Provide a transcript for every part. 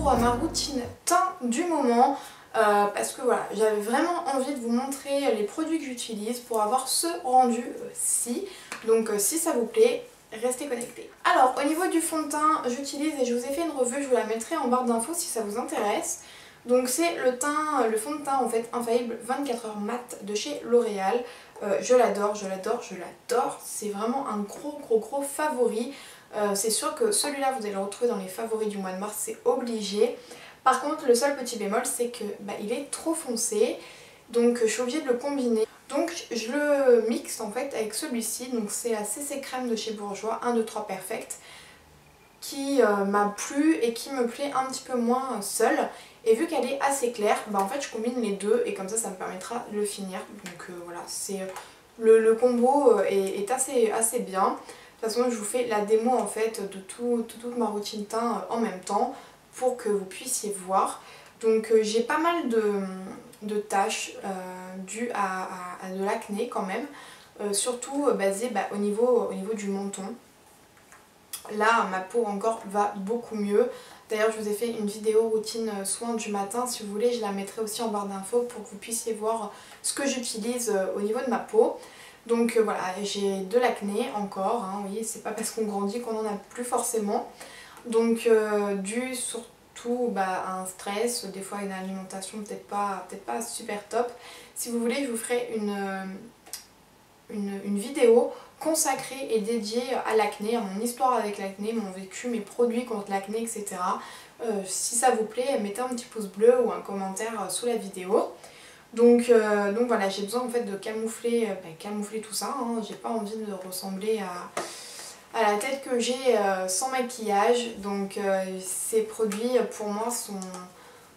pour ma routine teint du moment. Parce que voilà, j'avais vraiment envie de vous montrer les produits que j'utilise pour avoir ce rendu-ci. Donc si ça vous plaît, restez connectés. Alors au niveau du fond de teint, j'utilise, et je vous ai fait une revue, je vous la mettrai en barre d'infos si ça vous intéresse. Donc c'est le fond de teint en fait infaillible 24 heures mat de chez L'Oréal. Je l'adore, je l'adore, je l'adore. C'est vraiment un gros favori. C'est sûr que celui-là vous allez le retrouver dans les favoris du mois de mars, c'est obligé. Par contre le seul petit bémol c'est que il est trop foncé, donc je suis obligée de le combiner. Donc je le mixe en fait avec celui-ci, donc c'est la CC Crème de chez Bourjois 1, 2, 3 Perfect, qui m'a plu et qui me plaît un petit peu moins seule. Et vu qu'elle est assez claire, en fait je combine les deux et comme ça me permettra de le finir. Donc voilà, c'est le combo est assez bien. De toute façon je vous fais la démo en fait de toute ma routine teint en même temps pour que vous puissiez voir. Donc j'ai pas mal de taches dues à de l'acné quand même, surtout basées au niveau du menton. Là ma peau encore va beaucoup mieux. D'ailleurs je vous ai fait une vidéo routine soin du matin, si vous voulez je la mettrai aussi en barre d'infos pour que vous puissiez voir ce que j'utilise au niveau de ma peau. Donc voilà, j'ai de l'acné encore, hein, oui, c'est pas parce qu'on grandit qu'on en a plus forcément. Donc dû surtout à un stress, des fois une alimentation peut-être pas super top. Si vous voulez je vous ferai une vidéo consacrée et dédiée à l'acné, à mon histoire avec l'acné, mon vécu, mes produits contre l'acné, etc. Si ça vous plaît, mettez un petit pouce bleu ou un commentaire sous la vidéo. Donc voilà, j'ai besoin en fait de camoufler tout ça, hein. J'ai pas envie de ressembler à la tête que j'ai sans maquillage. Donc ces produits pour moi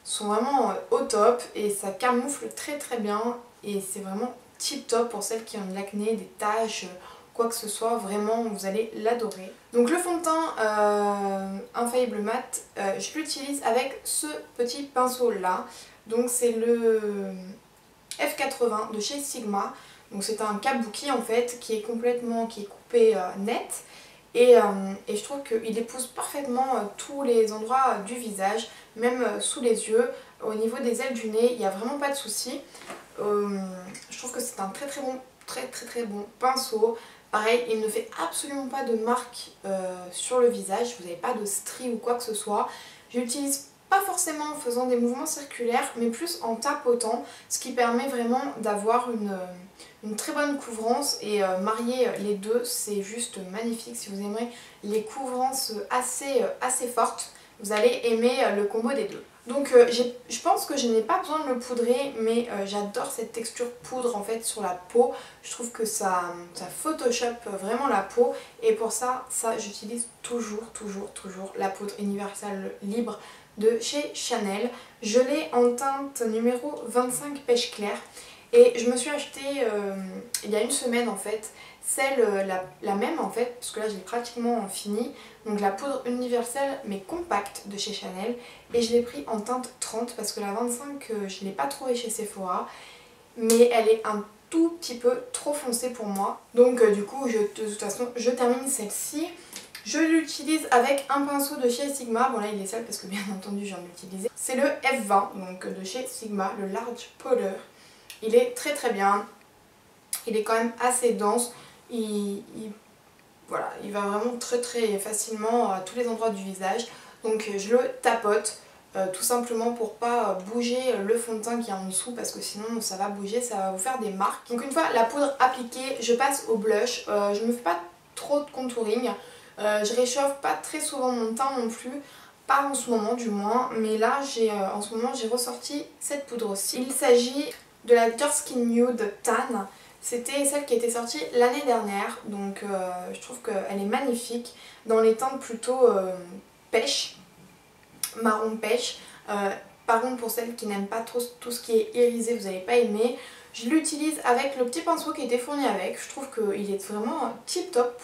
sont vraiment au top et ça camoufle très bien et c'est vraiment tip top pour celles qui ont de l'acné, des taches, quoi que ce soit, vraiment vous allez l'adorer. Donc le fond de teint infaillible mat, je l'utilise avec ce petit pinceau là. Donc c'est le F80 de chez Sigma. Donc c'est un kabuki en fait qui est coupé net. Et je trouve qu'il épouse parfaitement tous les endroits du visage, même sous les yeux. Au niveau des ailes du nez, il n'y a vraiment pas de souci. Je trouve que c'est un très bon pinceau. Pareil, il ne fait absolument pas de marque sur le visage, vous n'avez pas de stries ou quoi que ce soit. J'utilise pas forcément en faisant des mouvements circulaires, mais plus en tapotant, ce qui permet vraiment d'avoir une très bonne couvrance et marier les deux, c'est juste magnifique. Si vous aimez les couvrances assez fortes, vous allez aimer le combo des deux. Donc je pense que je n'ai pas besoin de le poudrer, mais j'adore cette texture poudre en fait sur la peau. Je trouve que ça photoshop vraiment la peau et pour ça j'utilise toujours la poudre universelle libre de chez Chanel. Je l'ai en teinte numéro 25 pêche claire et je me suis acheté il y a une semaine en fait celle la même en fait, parce que là j'ai pratiquement fini, donc la poudre universelle mais compacte de chez Chanel, et je l'ai pris en teinte 30 parce que la 25 je ne l'ai pas trouvée chez Sephora, mais elle est un tout petit peu trop foncée pour moi. Donc du coup de toute façon je termine celle-ci. Je l'utilise avec un pinceau de chez Sigma, bon là il est sale parce que bien entendu je viens de l'utiliser. C'est le F20 donc de chez Sigma, le Large Powder. Il est très bien, il est quand même assez dense, voilà, il va vraiment très facilement à tous les endroits du visage. Donc je le tapote tout simplement pour pas bouger le fond de teint qui est en dessous parce que sinon ça va bouger, ça va vous faire des marques. Donc une fois la poudre appliquée, je passe au blush. Je me fais pas trop de contouring. Je réchauffe pas très souvent mon teint non plus, pas en ce moment du moins, mais là en ce moment j'ai ressorti cette poudre aussi. Il s'agit de la Your Skin Nude Tan. C'était celle qui était sortie l'année dernière, donc je trouve qu'elle est magnifique dans les teintes plutôt pêche, marron pêche. Par contre pour celles qui n'aiment pas trop tout ce qui est irisé, vous n'allez pas aimer. Je l'utilise avec le petit pinceau qui était fourni avec, je trouve qu'il est vraiment tip top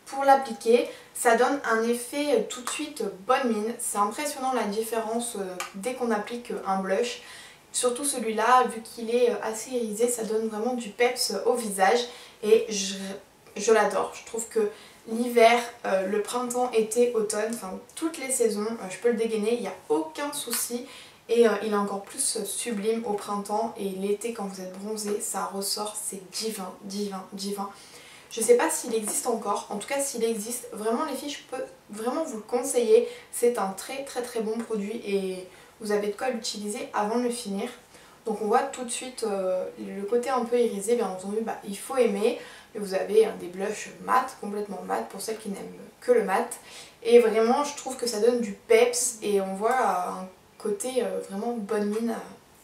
pour l'appliquer. Ça donne un effet tout de suite bonne mine, c'est impressionnant la différence dès qu'on applique un blush. Surtout celui-là, vu qu'il est assez irisé, ça donne vraiment du peps au visage et je l'adore. Je trouve que l'hiver, le printemps, été, automne, enfin toutes les saisons, je peux le dégainer, il n'y a aucun souci. Et il est encore plus sublime au printemps, et l'été quand vous êtes bronzé, ça ressort, c'est divin, divin, divin. Je sais pas s'il existe encore, en tout cas s'il existe, vraiment les filles, je peux vraiment vous le conseiller. C'est un très très très bon produit et vous avez de quoi l'utiliser avant de le finir. Donc on voit tout de suite le côté un peu irisé, bien entendu, il faut aimer. Vous avez des blushs mat, complètement mat, pour celles qui n'aiment que le mat. Et vraiment, je trouve que ça donne du peps et on voit un côté vraiment bonne mine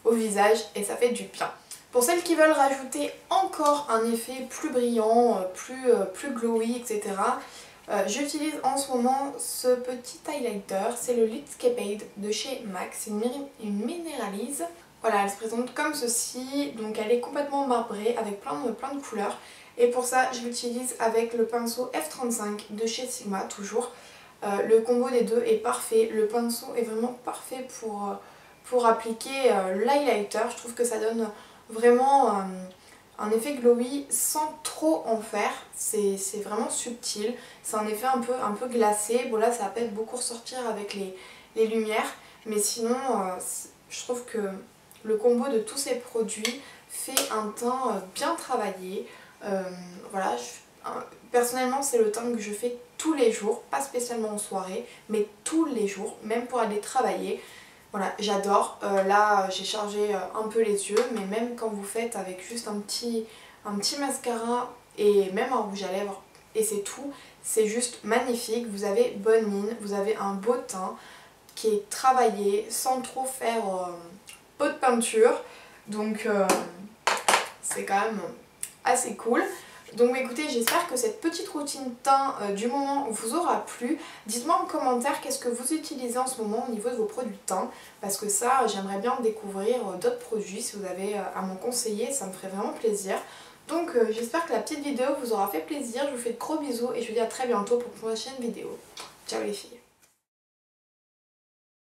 au visage et ça fait du bien. Pour celles qui veulent rajouter encore un effet plus brillant, plus glowy, etc. J'utilise en ce moment ce petit highlighter, c'est le Lidscapade de chez MAC, c'est une minéralise. Voilà, elle se présente comme ceci, donc elle est complètement marbrée avec plein de couleurs. Et pour ça, je l'utilise avec le pinceau F35 de chez Sigma, toujours. Le combo des deux est parfait, le pinceau est vraiment parfait pour appliquer l'highlighter. Je trouve que ça donne vraiment un effet glowy sans trop en faire, c'est vraiment subtil, c'est un effet un peu glacé. Bon là ça va peut-être beaucoup ressortir avec les lumières, mais sinon je trouve que le combo de tous ces produits fait un teint bien travaillé. Voilà, personnellement c'est le teint que je fais tous les jours, pas spécialement en soirée, mais tous les jours, même pour aller travailler. Voilà, j'adore. Là, j'ai chargé un peu les yeux, mais même quand vous faites avec juste un petit mascara et même un rouge à lèvres, et c'est tout, c'est juste magnifique. Vous avez bonne mine, vous avez un beau teint qui est travaillé sans trop faire pot de peinture. Donc, c'est quand même assez cool. Donc écoutez, j'espère que cette petite routine teint du moment vous aura plu. Dites-moi en commentaire qu'est-ce que vous utilisez en ce moment au niveau de vos produits de teint, parce que ça, j'aimerais bien découvrir d'autres produits. Si vous avez à m'en conseiller, ça me ferait vraiment plaisir. Donc j'espère que la petite vidéo vous aura fait plaisir. Je vous fais de gros bisous et je vous dis à très bientôt pour une prochaine vidéo. Ciao les filles!